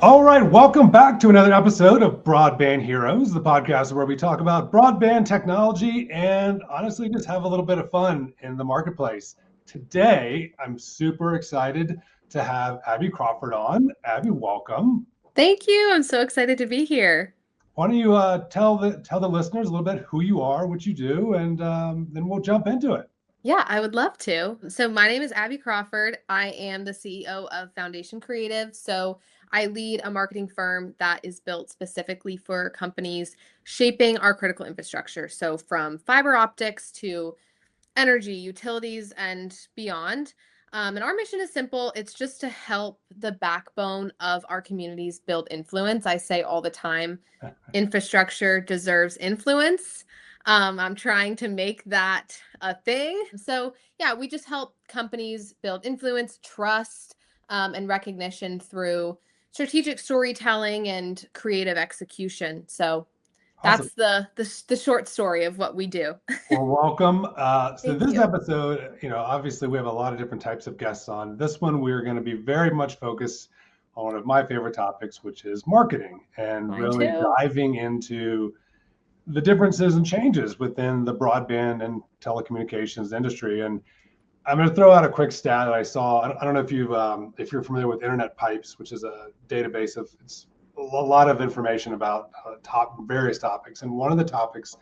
All right, welcome back to another episode of Broadband Heroes, the podcast where we talk about broadband technology and honestly just have a little bit of fun in the marketplace. Today, I'm super excited to have Abby Crawford on. Abby, welcome. Thank you. I'm so excited to be here. Why don't you tell the listeners a little bit who you are, what you do, and then we'll jump into it. Yeah, I would love to. So, my name is Abby Crawford. I am the CEO of Foundation Creative. So, I lead a marketing firm that is built specifically for companies shaping our critical infrastructure. So, from fiber optics to energy, utilities, and beyond. And our mission is simple. It's just to help the backbone of our communities build influence. I say all the time, infrastructure deserves influence. I'm trying to make that a thing. So, yeah, we just help companies build influence, trust, and recognition through strategic storytelling and creative execution. So, Awesome. that's the short story of what we do. Well, welcome. So Thank this you. episode, obviously we have a lot of different types of guests on. This one, we're going to be very much focused on one of my favorite topics, which is marketing, and Mine really too. diving into the differences and changes within the broadband and telecommunications industry. And I'm going to throw out a quick stat that I saw. I don't know if you're familiar with Internet Pipes, which is a database of it's a lot of information about various topics. And one of the topics,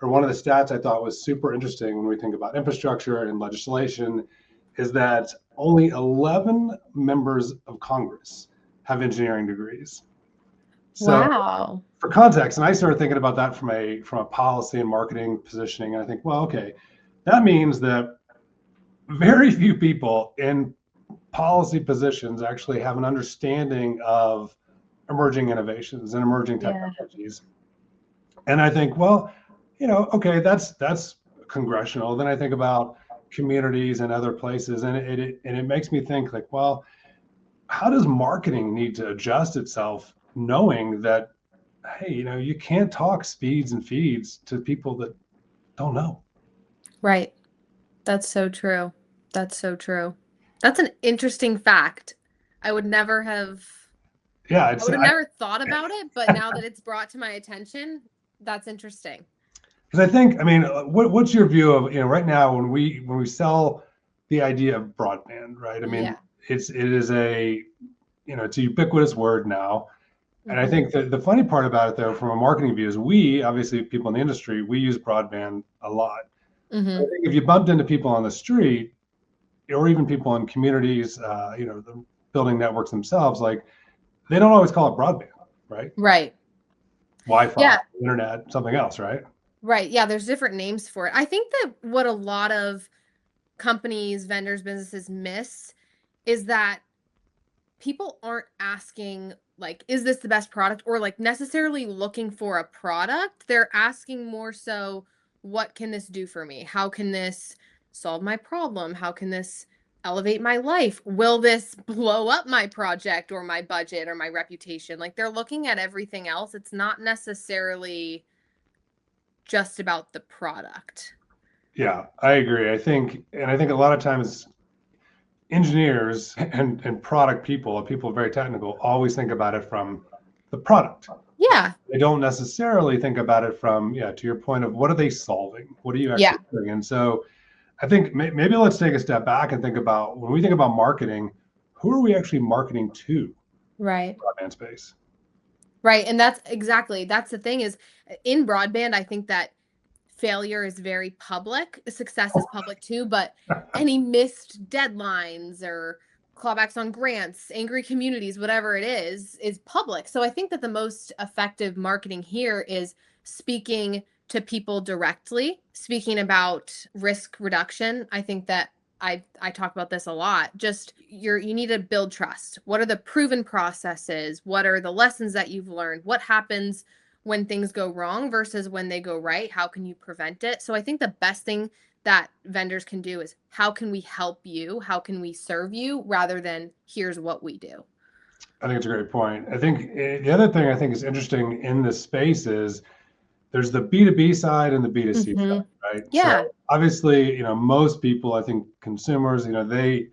or one of the stats I thought was super interesting when we think about infrastructure and legislation, is that only 11 members of Congress have engineering degrees. So Wow. for context, and I started thinking about that from a policy and marketing positioning, and I think, well, okay, that means that very few people in policy positions actually have an understanding of emerging innovations and emerging Yeah. technologies. And I think, well, okay, that's congressional. Then I think about communities and other places, and it makes me think like, well, how does marketing need to adjust itself, knowing that, hey, you can't talk speeds and feeds to people that don't know. Right. That's so true. That's so true. That's an interesting fact. I would never have Yeah, I it's would have never thought about it, but now that it's brought to my attention, that's interesting. because I think, I mean, what's your view of, right now when we sell the idea of broadband, right? I mean, Yeah. it's a ubiquitous word now. And I Mhm. think that the funny part about it, though, from a marketing view, is obviously people in the industry, we use broadband a lot. I Mhm. think if you bumped into people on the street, or even people in communities, the building networks themselves, like they don't always call it broadband, right? Right. Wi-Fi, Yeah. internet, something else, right? Right. Yeah, there's different names for it. I think that what a lot of companies, vendors, businesses miss is that people aren't asking like is this the best product or like necessarily looking for a product. They're asking more so what can this do for me? How can this solve my problem? How can this elevate my life? Will this blow up my project or my budget or my reputation? Like they're looking at everything else. It's not necessarily just about the product. Yeah, I agree. I think a lot of times engineers and product people very technical, always think about it from the product. Yeah. They don't necessarily think about it from, yeah, to your point of what are they solving? What are you Yeah. actually doing? And so I think maybe let's take a step back and think about when we think about marketing, who are we actually marketing to Right. broadband space? Right. And that's the thing is in broadband, I think that failure is very public. Success is public too, but any missed deadlines or clawbacks on grants, angry communities, whatever it is public. So I think that the most effective marketing here is speaking to people directly, speaking about risk reduction. I think that I talk about this a lot. Just you need to build trust. What are the proven processes? What are the lessons that you've learned? What happens when things go wrong versus when they go right? How can you prevent it? So I think the best thing that vendors can do is how can we help you? How can we serve you rather than here's what we do? I think it's a great point. I think the other thing I think is interesting in this space is there's the B2B side and the B2C Mm-hmm. side, right? Yeah. So obviously, most people, I think consumers, they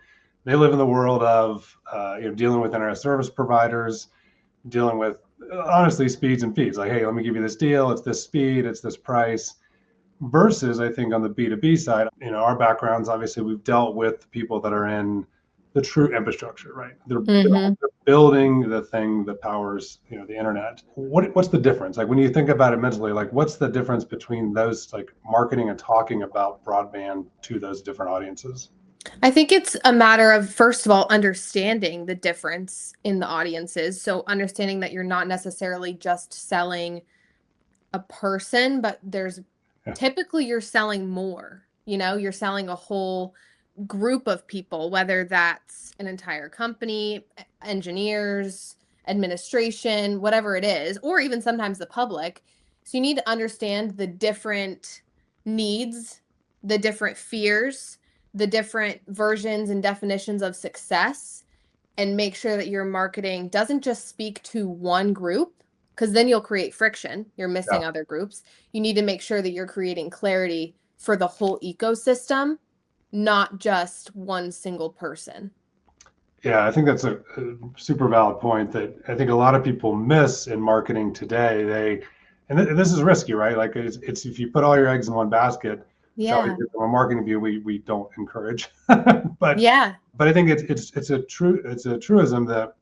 live in the world of dealing with internet service providers. dealing with honestly speeds and feeds. Like, hey, let me give you this deal. It's this speed. It's this price. Versus, I think on the B2B side, our backgrounds, obviously, we've dealt with people that are in the true infrastructure, right? They're building the thing that powers, the internet. What's the difference? Like when you think about it mentally, like what's the difference between those, like marketing and talking about broadband to those different audiences? I think it's a matter of, first of all, understanding the difference in the audiences. So understanding that you're not necessarily just selling a person, but typically you're selling more, you're selling a whole group of people, whether that's an entire company, engineers, administration, whatever it is, or even sometimes the public. So you need to understand the different needs, the different fears, the different versions and definitions of success, and make sure that your marketing doesn't just speak to one group, because then you'll create friction. You're missing other groups. You need to make sure that you're creating clarity for the whole ecosystem, not just one single person. Yeah, I think that's a super valid point that I think a lot of people miss in marketing today. And this is risky, right? Like it's if you put all your eggs in one basket, which obviously from a marketing view we don't encourage. but I think it's a truism that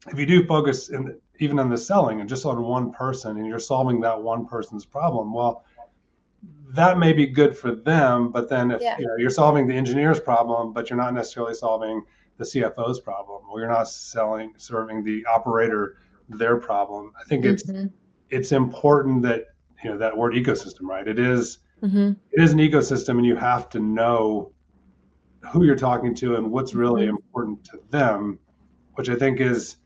if you do focus even on the selling and just on one person and you're solving that one person's problem, well, that may be good for them, but then if you're solving the engineer's problem, but you're not necessarily solving the CFO's problem, or you're not serving the operator their problem. I think it's important that that word ecosystem, right? It is an ecosystem, and you have to know who you're talking to and what's really important to them, which I think is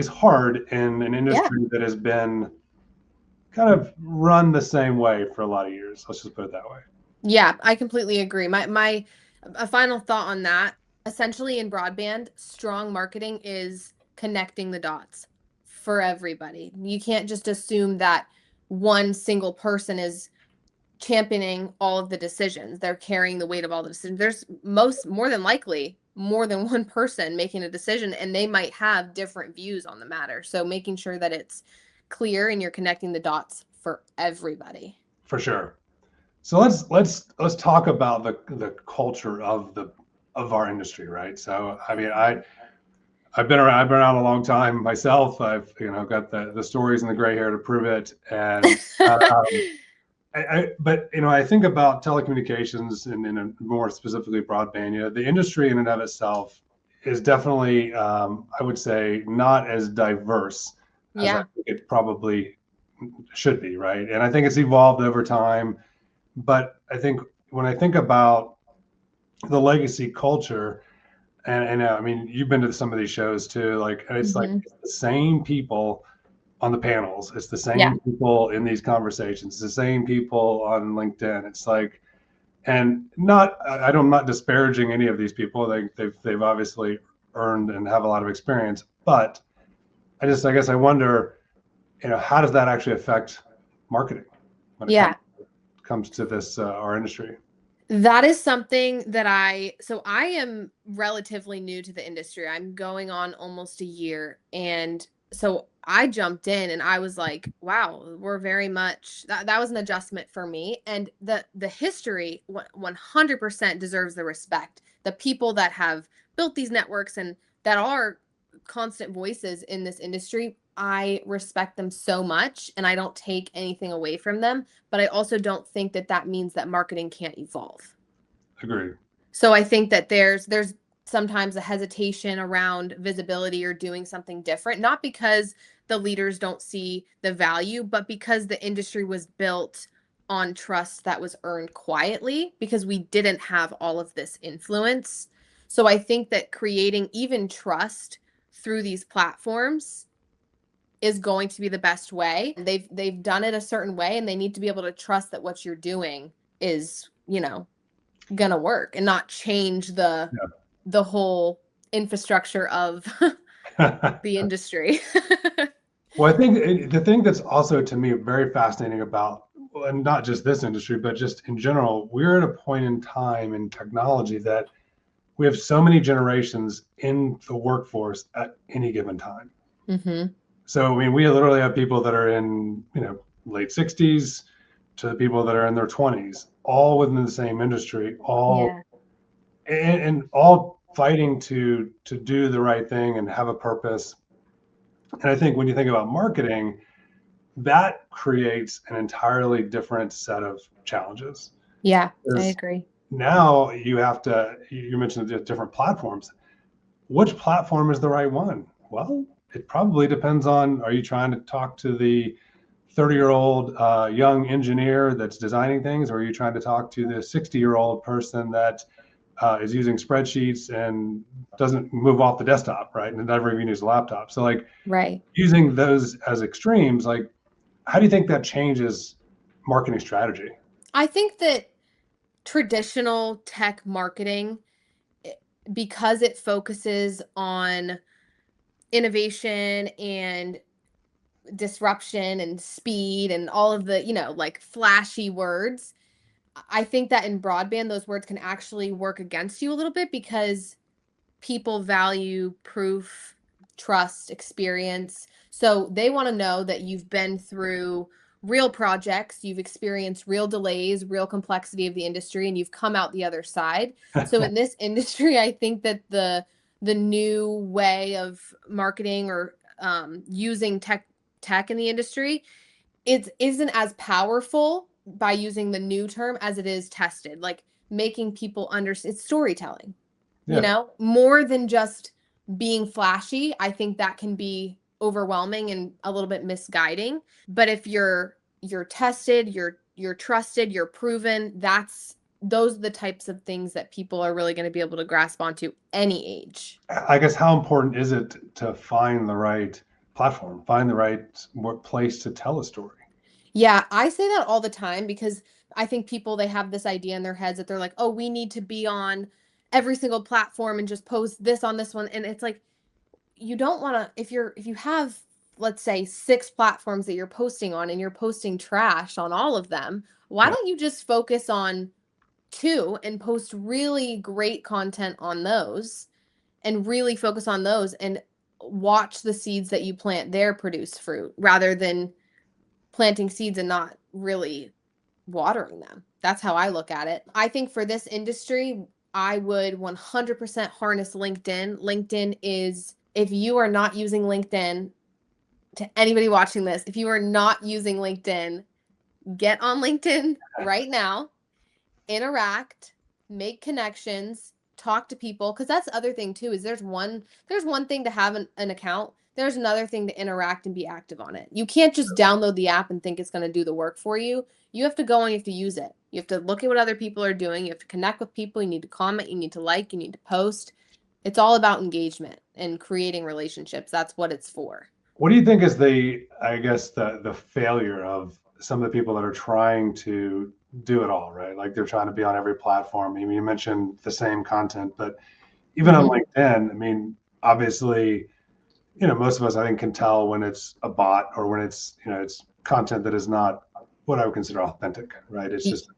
hard in an industry that has been kind of run the same way for a lot of years. Let's just put it that way. Yeah, I completely agree. A final thought on that, essentially in broadband, strong marketing is connecting the dots for everybody. You can't just assume that one single person is championing all of the decisions. They're carrying the weight of all the decisions. There's more than likely more than one person making a decision, and they might have different views on the matter. So making sure that it's clear and you're connecting the dots for everybody. For sure. So let's talk about the culture of our industry, right? So I mean, I've been around a long time myself. I've got the stories and the gray hair to prove it. And but I think about telecommunications and more specifically broadband. The industry in and of itself is definitely, I would say, not as diverse as I think it probably should be, right? And I think it's evolved over time. But I think when I think about the legacy culture, and I mean, you've been to some of these shows too, like it's like it's the same people on the panels. It's the same people in these conversations. It's the same people on LinkedIn. It's like, and I'm not disparaging any of these people. They've obviously earned and have a lot of experience, but I guess I wonder, how does that actually affect marketing when it comes to this our industry? That is something that I am relatively new to the industry. I'm going on almost a year, and so I jumped in and I was like, wow, we're very much that was an adjustment for me. And the history 100% deserves the respect. The people that have built these networks and that are constant voices in this industry, I respect them so much, and I don't take anything away from them, but I also don't think that means that marketing can't evolve. Agreed. So I think that there's sometimes a hesitation around visibility or doing something different, not because the leaders don't see the value, but because the industry was built on trust that was earned quietly because we didn't have all of this influence. So I think that creating even trust through these platforms is going to be the best way. They've done it a certain way, and they need to be able to trust that what you're doing is, gonna work and not change the whole infrastructure of the industry. Well, I think the thing that's also to me very fascinating about, and not just this industry, but just in general, we're at a point in time in technology that we have so many generations in the workforce at any given time. So, I mean, we literally have people that are in, late 60s to the people that are in their 20s, all within the same industry, all Yeah. and all fighting to do the right thing and have a purpose. And I think when you think about marketing, that creates an entirely different set of challenges. Yeah, I Because agree. now you mentioned the different platforms. Which platform is the right one? Well, it probably depends on, are you trying to talk to the 30-year-old young engineer that's designing things, or are you trying to talk to the 60-year-old person that is using spreadsheets and doesn't move off the desktop, right? And never even use a laptop. So like Right. using those as extremes, like how do you think that changes marketing strategy? I think that traditional tech marketing, because it focuses on innovation and disruption and speed and all of the, like flashy words, I think that in broadband, those words can actually work against you a little bit because people value proof, trust, experience. So they want to know that you've been through real projects, you've experienced real delays, real complexity of the industry, and you've come out the other side. So in this industry, I think that the new way of marketing or using tech in the industry, it isn't as powerful by using the new term as it is tested. Like making people understand, it's storytelling, Yeah, more than just being flashy. I think that can be overwhelming and a little bit misguiding. But if you're tested, you're trusted, you're proven, those are the types of things that people are really going to be able to grasp onto any age. I guess how important is it to find the right platform, find the right place to tell a story? Yeah, I say that all the time because I think people, they have this idea in their heads that they're like, "Oh, we need to be on every single platform and just post this on this one." And it's like, you don't want to, if you have, let's say, 6 platforms that you're posting on and you're posting trash on all of them, why Yeah. don't you just focus on 2 and post really great content on those and really focus on those and watch the seeds that you plant there produce fruit rather than planting seeds and not really watering them. That's how I look at it. I think for this industry, I would 100% harness LinkedIn. LinkedIn is, if you are not using LinkedIn, to anybody watching this, if you are not using LinkedIn, get on LinkedIn right now, interact, make connections, talk to people. Because that's the other thing too, is there's one thing to have an account. There's another thing to interact and be active on it. You can't just download the app and think it's going to do the work for you. You have to go and you have to use it. You have to look at what other people are doing. You have to connect with people. You need to comment. You need to like. You need to post. It's all about engagement and creating relationships. That's what it's for. What do you think is I guess the failure of some of the people that are trying to do it all, right? Like they're trying to be on every platform. I mean, you mentioned the same content, but even on Mm-hmm. LinkedIn, I mean, obviously, most of us, I think, can tell when it's a bot or when it's content that is not what I would consider authentic, right? It's just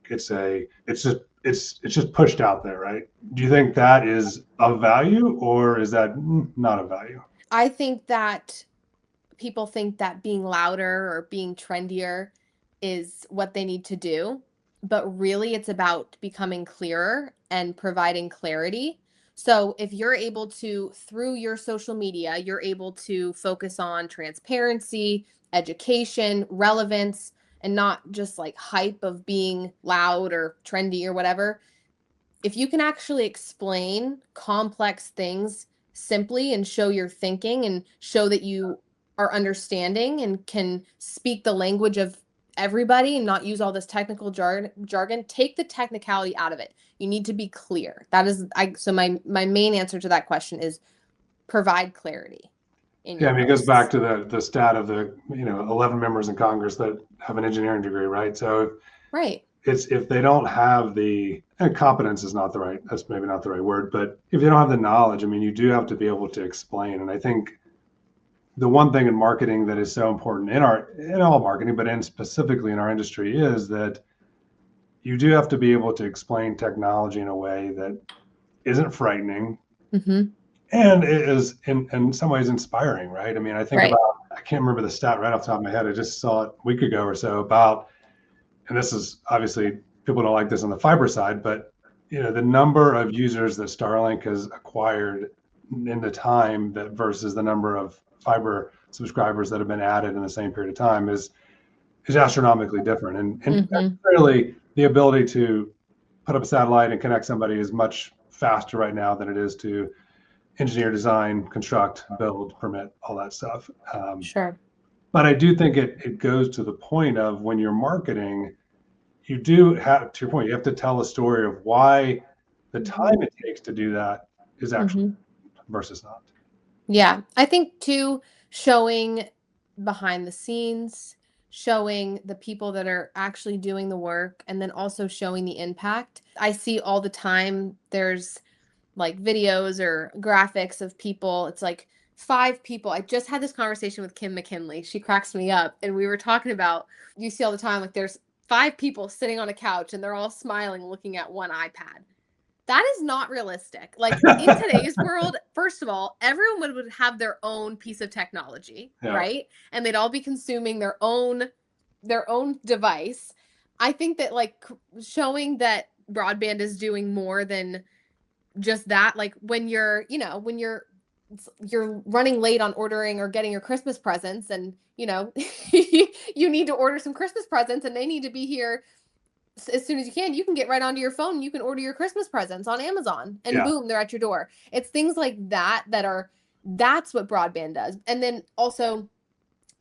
pushed out there, right? Do you think that is of value or is that not of value? I think that people think that being louder or being trendier is what they need to do. But really, it's about becoming clearer and providing clarity. So, if you're able to, through your social media, you're able to focus on transparency, education, relevance, and not just like hype of being loud or trendy or whatever. If you can actually explain complex things simply and show your thinking and show that you are understanding and can speak the language of everybody and not use all this technical jargon, take the technicality out of it. You need to be clear. That is, so my main answer to that question is provide clarity in Yeah, I your mean, it goes back posts. to the stat of the 11 members in Congress that have an engineering degree, right? So Right. if they don't have and competence is not the right, that's maybe not the right word, but if they don't have the knowledge, I mean, you do have to be able to explain. And I think the one thing in marketing that is so important in all marketing, but in specifically in our industry, is that you do have to be able to explain technology in a way that isn't frightening Mm-hmm. and it is in some ways inspiring, right? I mean, I think about Right. I can't remember the stat right off the top of my head. I just saw it a week ago or so about, and this is obviously people don't like this on the fiber side, but the number of users that Starlink has acquired in the time that versus the number of fiber subscribers that have been added in the same period of time is astronomically different. And clearly the ability to put up a satellite and connect somebody is much faster right now than it is to engineer, design, construct, build, permit, all that stuff. Sure. But I do think it goes to the point of when you're marketing, you do have, to your point, you have to tell a story of why the time it takes to do that is actually versus not. Yeah. I think too, showing behind the scenes, showing the people that are actually doing the work, and then also showing the impact. I see all the time, there's like videos or graphics of people. It's like 5 people. I just had this conversation with Kim McKinley. She cracks me up. And we were talking about, you see all the time, like there's 5 people sitting on a couch and they're all smiling, looking at one iPad. That is not realistic. Like in today's world, first of all, everyone would have their own piece of technology, right? And they'd all be consuming their own device. I think that like showing that broadband is doing more than just that, like when you're running late on ordering or getting your Christmas presents, and you need to order some Christmas presents and they need to be here as soon as you can get right onto your phone. You can order your Christmas presents on Amazon and boom, they're at your door. It's things like that that's what broadband does. And then also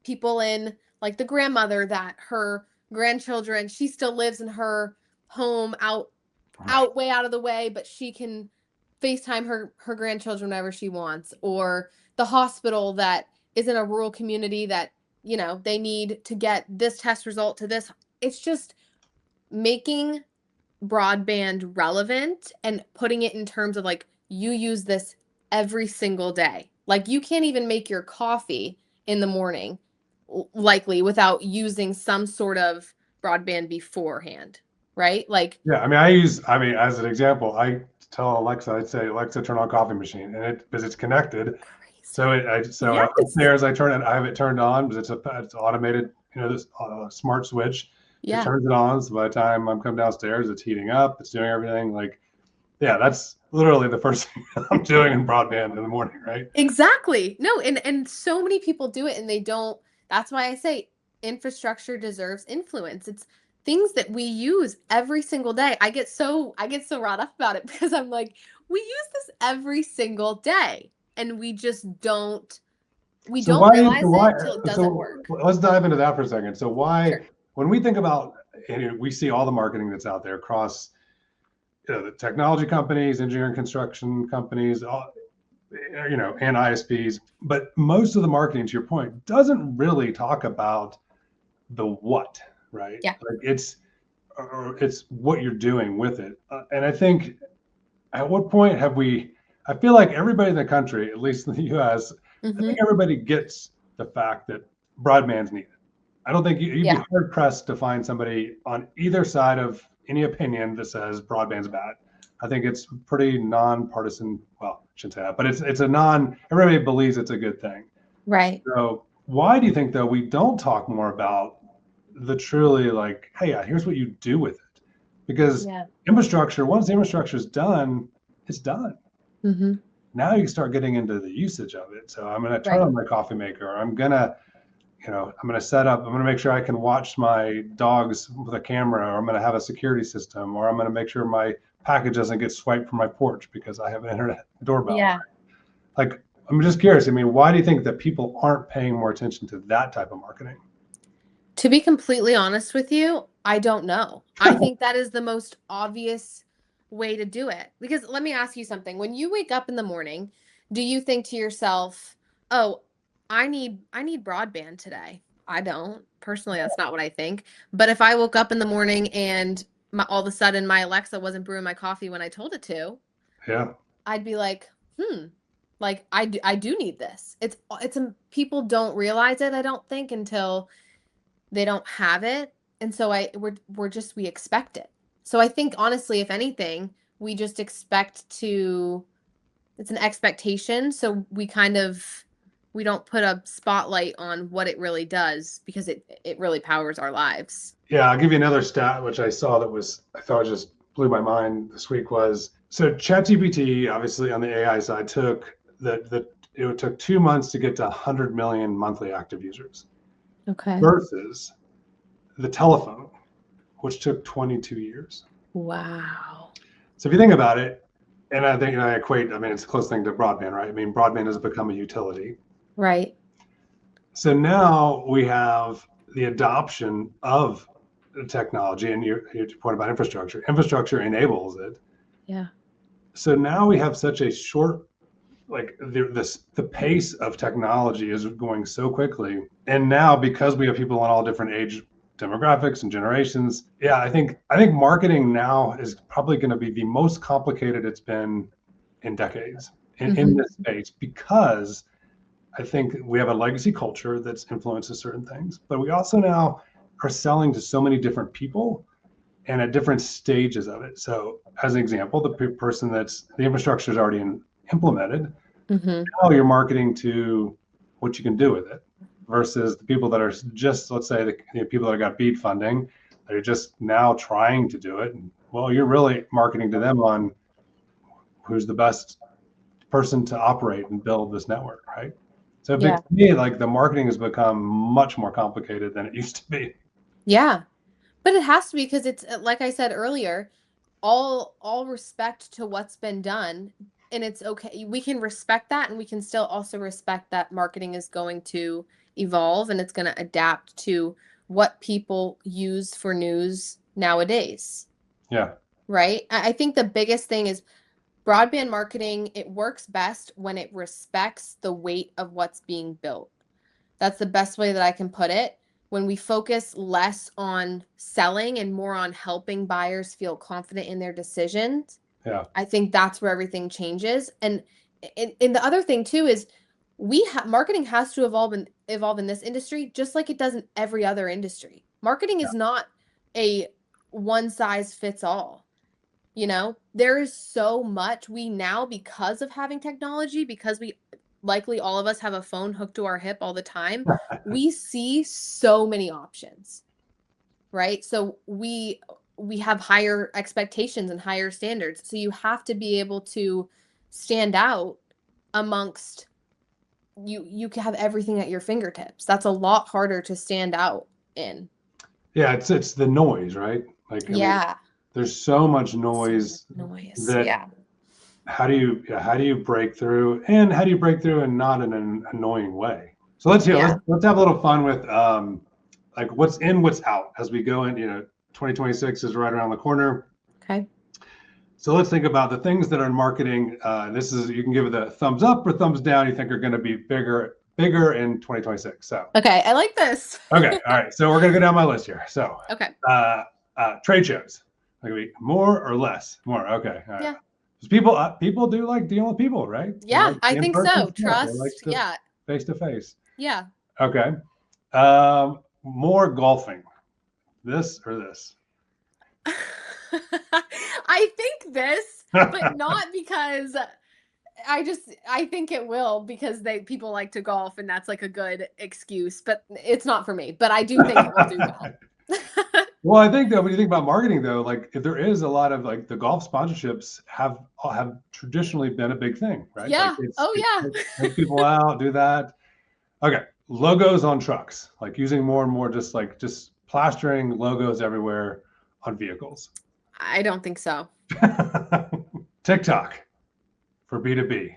people in like the grandmother that her grandchildren, she still lives in her home out way out of the way, but she can FaceTime her grandchildren whenever she wants, or the hospital that is in a rural community that, they need to get this test result to this. It's just making broadband relevant and putting it in terms of like, you use this every single day. Like you can't even make your coffee in the morning likely without using some sort of broadband beforehand, right? Like, yeah, I mean, as an example, I tell Alexa, I'd say, Alexa, turn on coffee machine, and because it's connected. Crazy. So upstairs, I have it turned on because it's automated, this smart switch. It turns it on. So by the time I'm coming downstairs, it's heating up. It's doing everything. Like, yeah, that's literally the first thing I'm doing in broadband in the morning, right? Exactly. No, and so many people do it and they don't. That's why I say infrastructure deserves influence. It's things that we use every single day. I get so wrought up about it because I'm like, we use this every single day and we just don't realize it until it doesn't work. Let's dive into that for a second. So when we think about, and we see all the marketing that's out there across the technology companies, engineering construction companies, and ISPs, but most of the marketing, to your point, doesn't really talk about the what, right? Yeah. Like it's what you're doing with it. And I think at what point I feel like everybody in the country, at least in the US, I think everybody gets the fact that broadband's needed. I don't think you'd be hard pressed to find somebody on either side of any opinion that says broadband's bad. I think it's pretty nonpartisan. Well, I shouldn't say that, but everybody believes it's a good thing. Right. So why do you think though we don't talk more about the truly like, hey, here's what you do with it? Because infrastructure, once the infrastructure is done, it's done. Now you can start getting into the usage of it. So I'm going to turn on my coffee maker. Or I'm going to make sure I can watch my dogs with a camera, or I'm going to have a security system, or I'm going to make sure my package doesn't get swiped from my porch because I have an internet doorbell. Yeah. Like, I'm just curious. I mean, why do you think that people aren't paying more attention to that type of marketing? To be completely honest with you, I don't know. I think that is the most obvious way to do it. Because let me ask you something. When you wake up in the morning, do you think to yourself, oh, I need broadband today? I don't. Personally, that's not what I think. But if I woke up in the morning and all of a sudden my Alexa wasn't brewing my coffee when I told it to, I'd be like, like I do need this. People don't realize it, I don't think, until they don't have it. And so we expect it. So I think honestly, if anything, we just expect it's an expectation. So we we don't put a spotlight on what it really does, because it really powers our lives. Yeah, I'll give you another stat, which I saw I thought just blew my mind this week was, so ChatGPT, obviously on the AI side, it took 2 months to get to 100 million monthly active users. Okay. Versus the telephone, which took 22 years. Wow. So if you think about it, and I think it's a close thing to broadband, right? I mean, broadband has become a utility. Right. So now we have the adoption of technology, and your point about infrastructure. Infrastructure enables it. Yeah. So now we have such a short, like the pace of technology is going so quickly. And now, because we have people on all different age demographics and generations, yeah, I think marketing now is probably going to be the most complicated it's been in decades in this space, because I think we have a legacy culture that's influences certain things, but we also now are selling to so many different people and at different stages of it. So as an example, the person that's the infrastructure is already implemented, now you're marketing to what you can do with it, versus the people that are just, let's say the people that got BEAD funding, that are just now trying to do it. Well, you're really marketing to them on who's the best person to operate and build this network, right? So to me, like, the marketing has become much more complicated than it used to be. Yeah. But it has to be, because it's, like I said earlier, all respect to what's been done, and it's okay. We can respect that, and we can still also respect that marketing is going to evolve, and it's going to adapt to what people use for news nowadays. Yeah. Right? I think the biggest thing is broadband marketing, it works best when it respects the weight of what's being built. That's the best way that I can put it. When we focus less on selling and more on helping buyers feel confident in their decisions, I think that's where everything changes. And the other thing too is marketing has to evolve in this industry, just like it does in every other industry. Marketing is not a one size fits all. There is so much we now, because of having technology, because we likely all of us have a phone hooked to our hip all the time, we see so many options, right? So we have higher expectations and higher standards. So you have to be able to stand out amongst you can have everything at your fingertips. That's a lot harder to stand out in. Yeah, it's the noise, right? Like, I mean, there's so much noise. How do you break through, and how do you break through and not in an annoying way? So let's have a little fun with like what's in, what's out as we go in. 2026 is right around the corner. Okay. So let's think about the things that are in marketing. You can give it a thumbs up or thumbs down. You think are going to be bigger in 2026. So okay, I like this. Okay, all right. So we're gonna go down my list here. So okay. Trade shows. Like, more or less? More. Okay. All right. Yeah. People do like dealing with people, right? Yeah, I think so. Trust. Face to face. Yeah. Okay. More golfing. This or this? I think this, but not because I think it will, because people like to golf, and that's like a good excuse, but it's not for me. But I do think it will do well. Well, I think, though, when you think about marketing, though, like, if there is a lot of, like, the golf sponsorships have traditionally been a big thing, right? Yeah. Like, take people out, do that. Okay. Logos on trucks, like using more and more just plastering logos everywhere on vehicles. I don't think so. TikTok for B2B,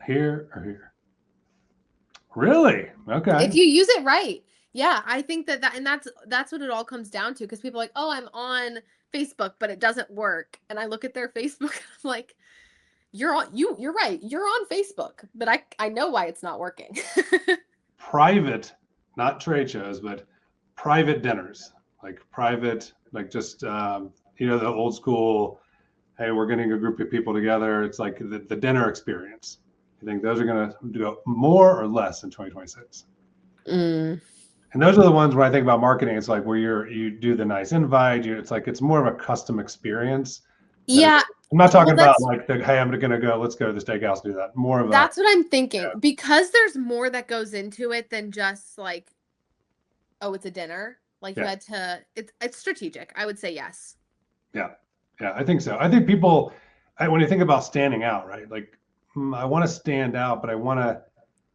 here or here? Really? Okay. If you use it right. Yeah, I think that and that's what it all comes down to, because people are like, oh, I'm on Facebook, but it doesn't work. And I look at their Facebook and I'm like, you're right. You're on Facebook, but I know why it's not working. Private, not trade shows, but private dinners, like just, the old school, hey, we're getting a group of people together. It's like the dinner experience. You think those are going to do more or less in 2026? And those are the ones where I think about marketing. It's like where you do the nice invite. It's more of a custom experience. Yeah. I'm not talking about that's like hey, I'm gonna go, let's go to the steakhouse and do that. More of that's what I'm thinking. Yeah. Because there's more that goes into it than just like, oh, it's a dinner. Like you Yeah. had to, it's strategic. I would say yes. Yeah. Yeah, I think so. I think people, when you think about standing out, right? Like, I want to stand out, but I want to.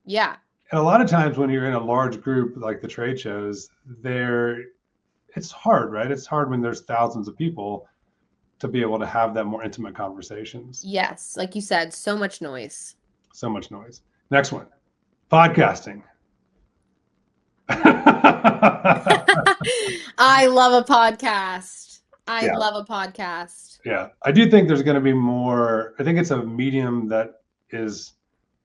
Yeah. And a lot of times when you're in a large group like the trade shows, it's hard, right? It's hard when there's thousands of people to be able to have that more intimate conversations. Yes. Like you said, so much noise. So much noise. Next one, podcasting. I love a podcast. I Yeah. love a podcast. Yeah. I do think there's going to be more. I think it's a medium that is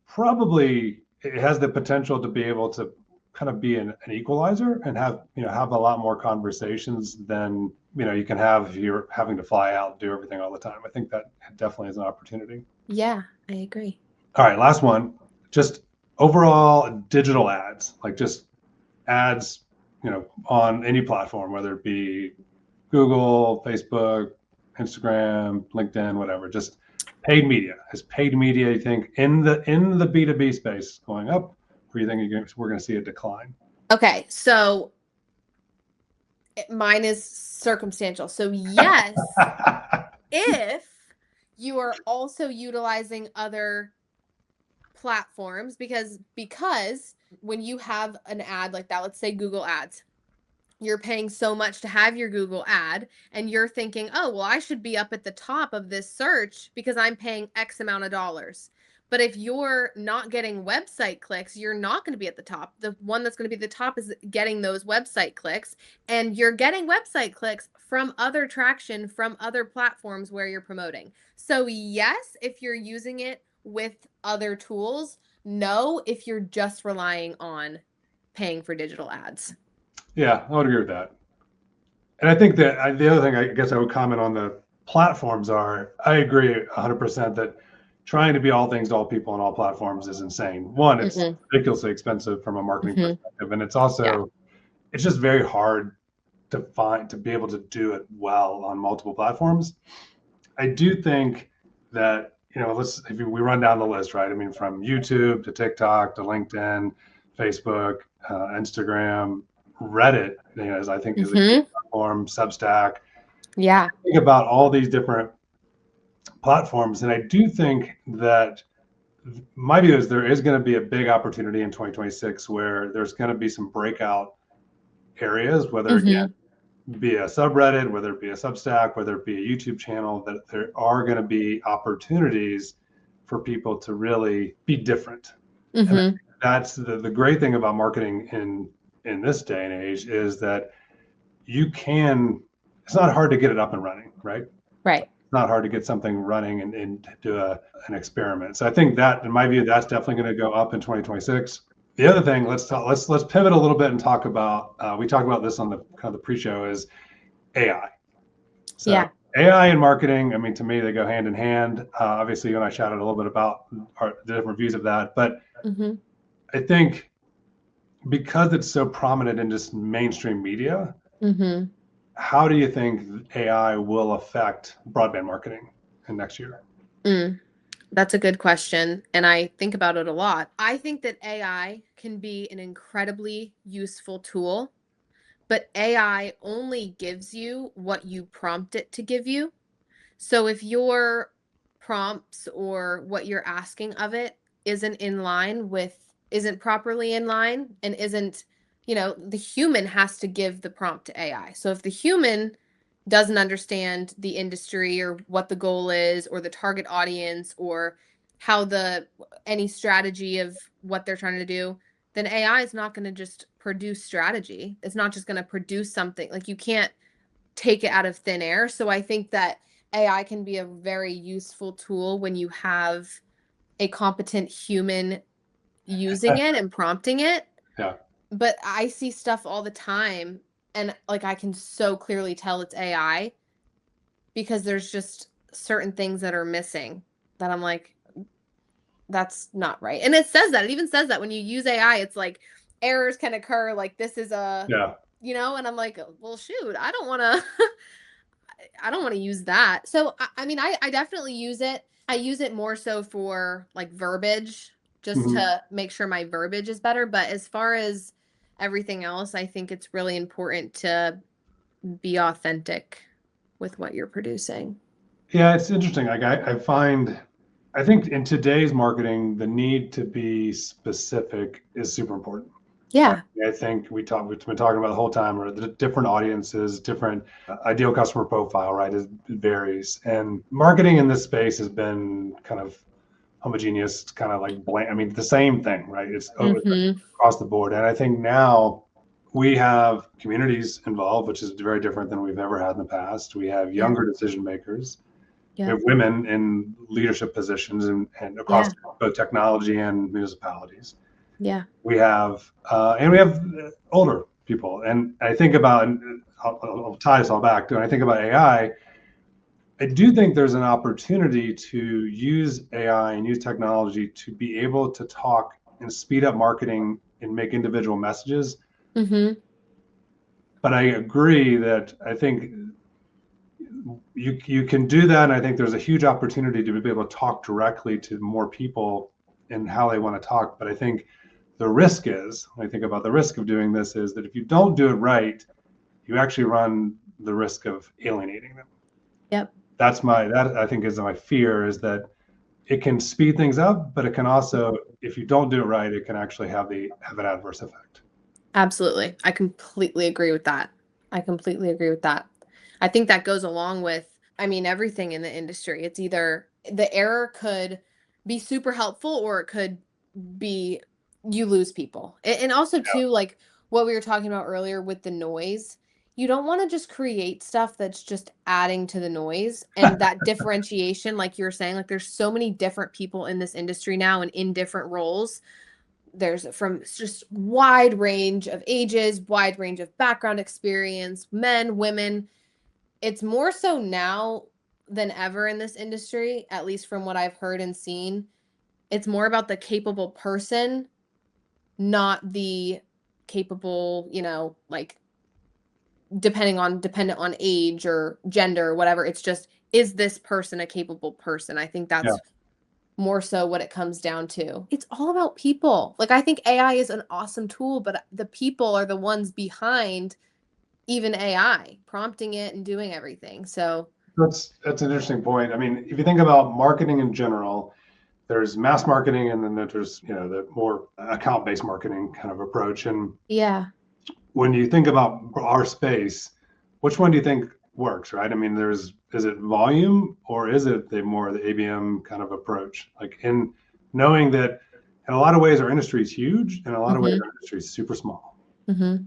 probably, it has the potential to be able to kind of be an equalizer and have a lot more conversations than you can have if you're having to fly out and do everything all the time. I think that definitely is an opportunity. Yeah, I agree. All right, last one, just overall digital ads, like just ads on any platform, whether it be Google, Facebook, Instagram, LinkedIn, whatever. Just paid media. Is paid media, you think, in the B2B space going up, or you think we're going to see a decline? Okay, so mine is circumstantial. So yes, if you are also utilizing other platforms, because when you have an ad like that, let's say Google Ads, you're paying so much to have your Google ad and you're thinking, oh, well, I should be up at the top of this search because I'm paying X amount of dollars. But if you're not getting website clicks, you're not going to be at the top. The one that's going to be at the top is getting those website clicks, and you're getting website clicks from other traction from other platforms where you're promoting. So yes, if you're using it with other tools. No, if you're just relying on paying for digital ads. Yeah, I would agree with that. And I think that the other thing I guess I would comment on the platforms I agree 100% that trying to be all things to all people on all platforms is insane. One, it's ridiculously expensive from a marketing perspective. And it's also, it's just very hard to be able to do it well on multiple platforms. I do think that, if we run down the list, right? I mean, from YouTube to TikTok to LinkedIn, Facebook, Instagram, Reddit, as I think is a key platform, Substack. Yeah. Think about all these different platforms. And I do think that my view is there is going to be a big opportunity in 2026 where there's going to be some breakout areas, whether it be a subreddit, whether it be a Substack, whether it be a YouTube channel, that there are going to be opportunities for people to really be different. And that's the great thing about marketing in this day and age is that it's not hard to get it up and running, right? Right. It's not hard to get something running and do an experiment. So I think that, in my view, that's definitely going to go up in 2026. The other thing, let's pivot a little bit and talk about, we talked about this on the kind of the pre-show, is AI. So AI and marketing, I mean, to me, they go hand in hand. Obviously, you and I chatted a little bit about the different views of that, but I think because it's so prominent in just mainstream media, how do you think AI will affect broadband marketing in next year? That's a good question, and I think about it a lot. I think that AI can be an incredibly useful tool, but AI only gives you what you prompt it to give you. So if your prompts or what you're asking of it isn't properly in line and isn't, the human has to give the prompt to AI. So if the human doesn't understand the industry or what the goal is or the target audience or how any strategy of what they're trying to do, then AI is not going to just produce strategy. It's not just going to produce something. Like, you can't take it out of thin air. So I think that AI can be a very useful tool when you have a competent human using it and prompting it. Yeah. But I see stuff all the time, and like, I can so clearly tell it's AI because there's just certain things that are missing that I'm like, that's not right. And it even says that when you use AI, it's like errors can occur. Like, this is and I'm like, well, shoot, I don't want to, I don't want to use that. So I mean, I definitely use it. I use it more so for like verbiage, just Mhm. to make sure my verbiage is better. But as far as everything else, I think it's really important to be authentic with what you're producing. Yeah, it's interesting. Like I think in today's marketing, the need to be specific is super important. Right. Yeah. I think we've been talking about the whole time, or the different audiences, different ideal customer profile, right? It varies. And marketing in this space has been kind of homogeneous, kind of like blank. I mean, the same thing, right? It's Mm-hmm. across the board. And I think now we have communities involved, which is very different than we've ever had in the past. We have Yeah. younger decision makers. We Yeah. have women in leadership positions and across Yeah. both technology and municipalities. Yeah. And we have older people. And I think about, and I'll tie this all back to, when I think about AI, I do think there's an opportunity to use AI and use technology to be able to talk and speed up marketing and make individual messages. Mm-hmm. But I agree that I think you can do that, and I think there's a huge opportunity to be able to talk directly to more people and how they want to talk. But I think the risk is, when I think about the risk of doing this, is that if you don't do it right, you actually run the risk of alienating them. Yep. That I think is my fear, is that it can speed things up, but it can also, if you don't do it right, it can actually have an adverse effect. Absolutely. I completely agree with that. I completely agree with that. I think that goes along with, I mean, everything in the industry. It's either the error could be super helpful or it could be you lose people. And also too, like what we were talking about earlier with the noise, you don't want to just create stuff that's just adding to the noise and that differentiation, like you were saying, like there's so many different people in this industry now and in different roles. There's from just wide range of ages, wide range of background experience, men, women. It's more so now than ever in this industry, at least from what I've heard and seen. It's more about the capable person, not the capable, like dependent on age or gender or whatever. It's just, is this person a capable person? I think Yeah. that's more so what it comes down to. It's all about people. Like I think AI is an awesome tool, but the people are the ones behind even AI, prompting it and doing everything. So That's an interesting point. I mean, if you think about marketing in general, there's mass marketing, and then there's the more account-based marketing kind of approach. And yeah. when you think about our space, which one do you think works, right? I mean, is it volume, or is it the ABM kind of approach? Like, in knowing that in a lot of ways our industry is huge, and in a lot of ways Mm-hmm. our industry is super small. Mm-hmm.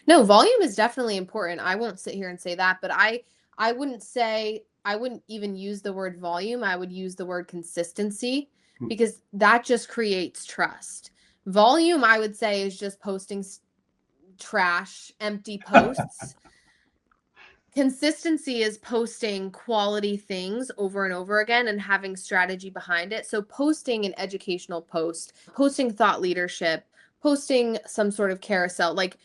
No, volume is definitely important. I won't sit here and say that, but I wouldn't even use the word volume. I would use the word consistency because that just creates trust. Volume, I would say, is just posting trash, empty posts. Consistency is posting quality things over and over again and having strategy behind it. So posting an educational post, posting thought leadership, posting some sort of carousel, like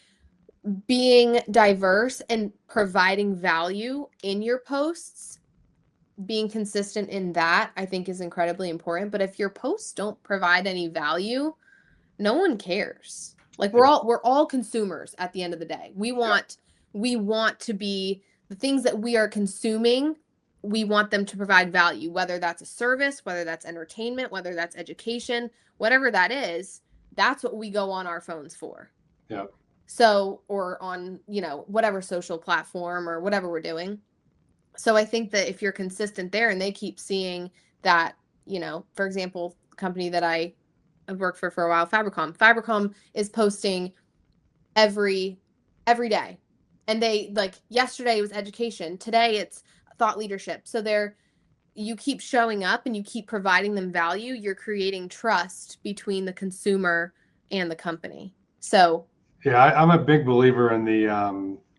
being diverse and providing value in your posts, being consistent in that, I think is incredibly important. But if your posts don't provide any value, no one cares. Like we're all consumers at the end of the day. We want to be the things that we are consuming, we want them to provide value, whether that's a service, whether that's entertainment, whether that's education, whatever that is, that's what we go on our phones for. Yeah. So, or on, whatever social platform or whatever we're doing. So I think that if you're consistent there and they keep seeing that, for example, company that I've worked for a while, Fabricom is posting every day. And they, like, yesterday was education, today it's thought leadership. So you keep showing up and you keep providing them value, you're creating trust between the consumer and the company. So Yeah, I'm a big believer in the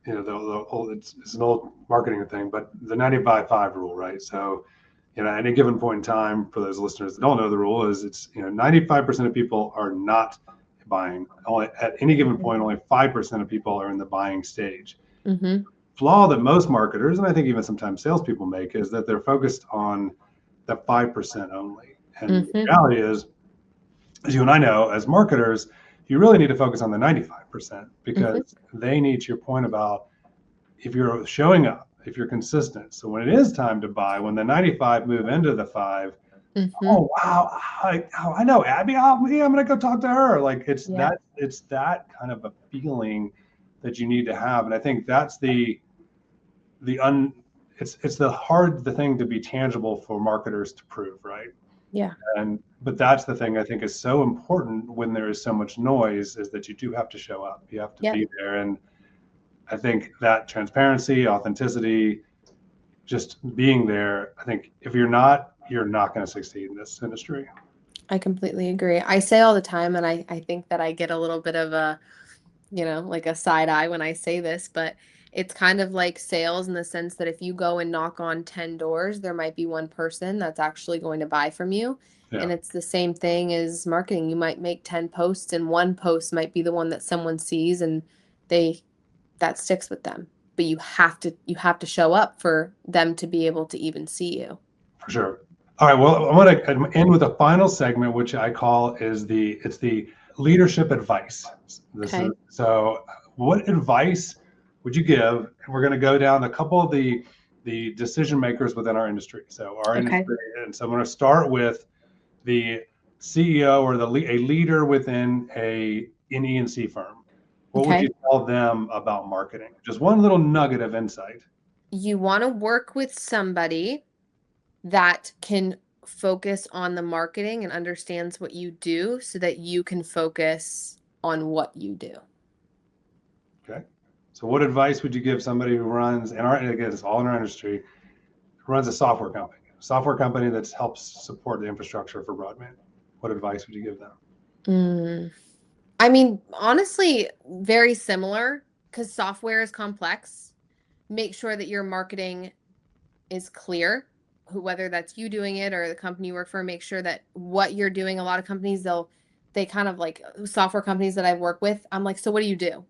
the old, it's an old marketing thing, but the 95-5 rule, right? So, at any given point in time, for those listeners that don't know the rule, is it's 95% of people are not buying. Only at any given point, only 5% of people are in the buying stage. mm-hmm. flaw that most marketers, and I think even sometimes salespeople make, is that they're focused on the 5% only. And the reality is, as you and I know, as marketers, you really need to focus on the 95% because they need, to your point about, if you're showing up, if you're consistent. So when it is time to buy, when the 95 move into the 5, oh wow, I know Abby. I'm gonna go talk to her. Like it's that kind of a feeling that you need to have, and I think that's it's the thing to be tangible for marketers to prove, right? Yeah. But that's the thing I think is so important when there is so much noise, is that you do have to show up. You have to be there, and I think that transparency, authenticity, just being there. I think if you're not going to succeed in this industry. I completely agree. I say all the time, and I think that I get a little bit of a, like a side eye when I say this, but it's kind of like sales in the sense that if you go and knock on 10 doors, there might be one person that's actually going to buy from you. Yeah. And it's the same thing as marketing. You might make 10 posts, and one post might be the one that someone sees and that sticks with them. But you have to show up for them to be able to even see you. For sure. All right. Well, I want to end with a final segment, which I call it's the leadership advice. So what advice would you give? And we're going to go down a couple of the decision makers within our industry. So industry, and so I'm going to start with the CEO or a leader within an E&C firm. What would you tell them about marketing? Just one little nugget of insight. You want to work with somebody that can focus on the marketing and understands what you do so that you can focus on what you do. Okay. So what advice would you give somebody who runs, again, it's all in our industry, who runs a software company that helps support the infrastructure for broadband? What advice would you give them? I mean, honestly, very similar, because software is complex. Make sure that your marketing is clear, whether that's you doing it or the company you work for. Make sure that what you're doing. A lot of companies, they kind of like software companies that I work with. I'm like, so what do you do?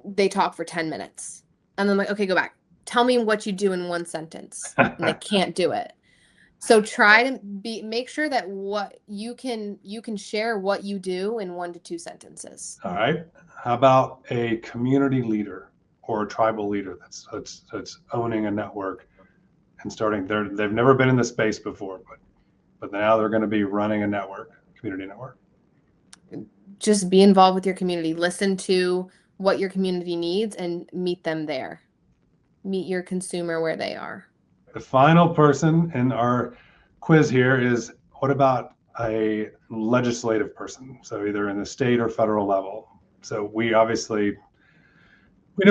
They talk for 10 minutes. And then I'm like, okay, go back. Tell me what you do in one sentence. And they can't do it. So try to make sure that what you can share what you do in 1 to 2 sentences. All right. How about a community leader or a tribal leader that's owning a network and starting they've never been in the space before, but now they're going to be running a community network? Just be involved with your community. Listen to what your community needs and meet them there. Meet your consumer where they are. The final person in our quiz here is, what about a legislative person? So either in the state or federal level. So we know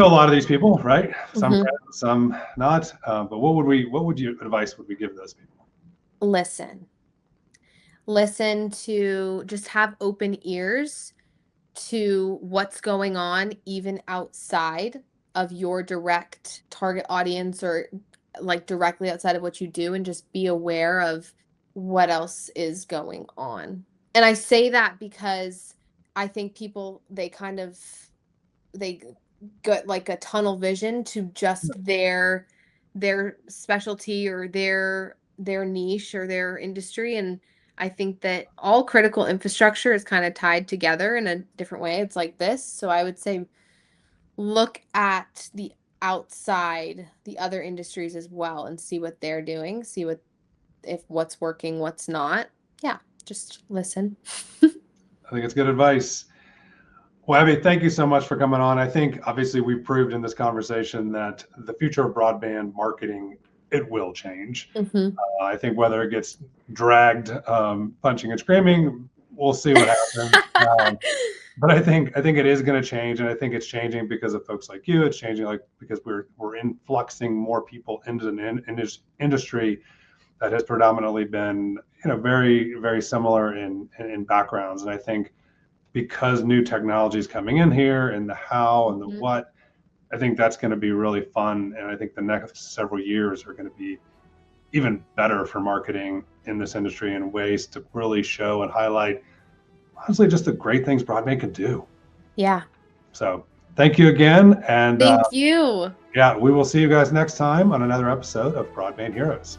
a lot of these people, right? Some some not. But what advice would we give those people? Listen to, just have open ears to what's going on, even outside of your direct target audience or like directly outside of what you do, and just be aware of what else is going on. And I say that because I think people, they get like a tunnel vision to just their specialty or their niche or their industry. And I think that all critical infrastructure is kind of tied together in a different way. It's like this. So I would say look at the outside, the other industries as well, and see what they're doing, see what's working, what's not. Yeah, just listen. I think it's good advice. Well, Abby, thank you so much for coming on. I think obviously we've proved in this conversation that the future of broadband marketing, it will change. I think whether it gets dragged punching and screaming, we'll see what happens. But I think it is going to change, and I think it's changing because of folks like you. It's changing because we're influxing more people into an industry that has predominantly been very, very similar in backgrounds. And I think because new technology is coming in here, and the how and the what, I think that's going to be really fun. And I think the next several years are going to be even better for marketing in this industry in ways to really show and highlight, honestly, just the great things broadband can do. Yeah. So thank you again. And thank you. Yeah, we will see you guys next time on another episode of Broadband Heroes.